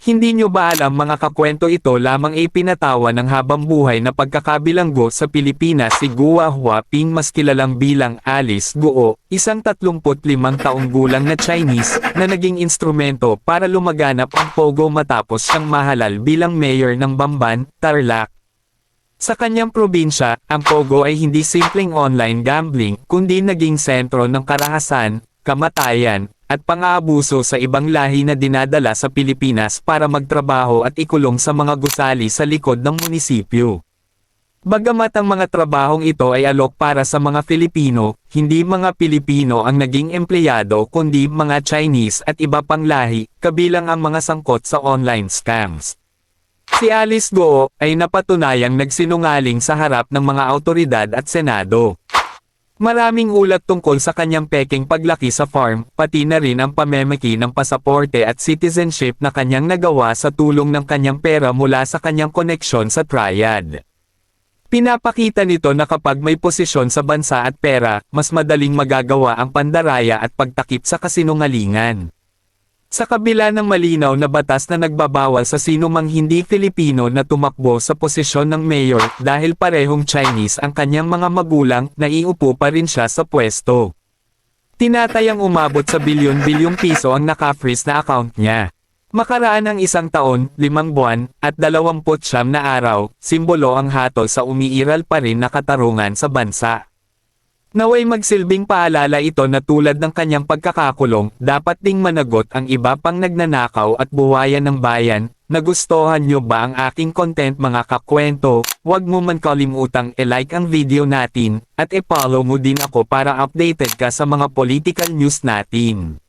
Hindi nyo ba alam mga kakwento, ito lamang ay pinatawa ng habang-buhay na pagkakabilanggo sa Pilipinas si Guo Huaping, mas kilalang bilang Alice Guo, isang 35 taong gulang na Chinese, na naging instrumento para lumaganap ang Pogo matapos siyang mahalal bilang mayor ng Bamban, Tarlac. Sa kanyang probinsya, ang Pogo ay hindi simpleng online gambling, kundi naging sentro ng karahasan, kamatayan, at pang-aabuso sa ibang lahi na dinadala sa Pilipinas para magtrabaho at ikulong sa mga gusali sa likod ng munisipyo. Bagamat ang mga trabahong ito ay alok para sa mga Filipino, hindi mga Pilipino ang naging empleyado kundi mga Chinese at iba pang lahi, kabilang ang mga sangkot sa online scams. Si Alice Guo ay napatunayang nagsinungaling sa harap ng mga awtoridad at Senado. Maraming ulat tungkol sa kanyang pekeng paglaki sa farm, pati na rin ang pamemeki ng pasaporte at citizenship na kanyang nagawa sa tulong ng kanyang pera mula sa kanyang koneksyon sa Triad. Pinapakita nito na kapag may posisyon sa bansa at pera, mas madaling magagawa ang pandaraya at pagtakip sa kasinungalingan. Sa kabila ng malinaw na batas na nagbabawal sa sinumang hindi Filipino na tumakbo sa posisyon ng mayor dahil parehong Chinese ang kanyang mga magulang, naiupo pa rin siya sa pwesto. Tinatayang umabot sa bilyon-bilyong piso ang naka-freeze na account niya. Makaraan ang 1 taon, 5 buwan, at 29 na araw, simbolo ang hatol sa umiiral pa rin na katarungan sa bansa. Naway magsilbing paalala ito na tulad ng kanyang pagkakakulong, dapat ding managot ang iba pang nagnanakaw at buhayan ng bayan. Nagustuhan nyo ba ang aking content mga kakwento? Huwag mo man kalimutang i-like ang video natin, at i-follow mo din ako para updated ka sa mga political news natin.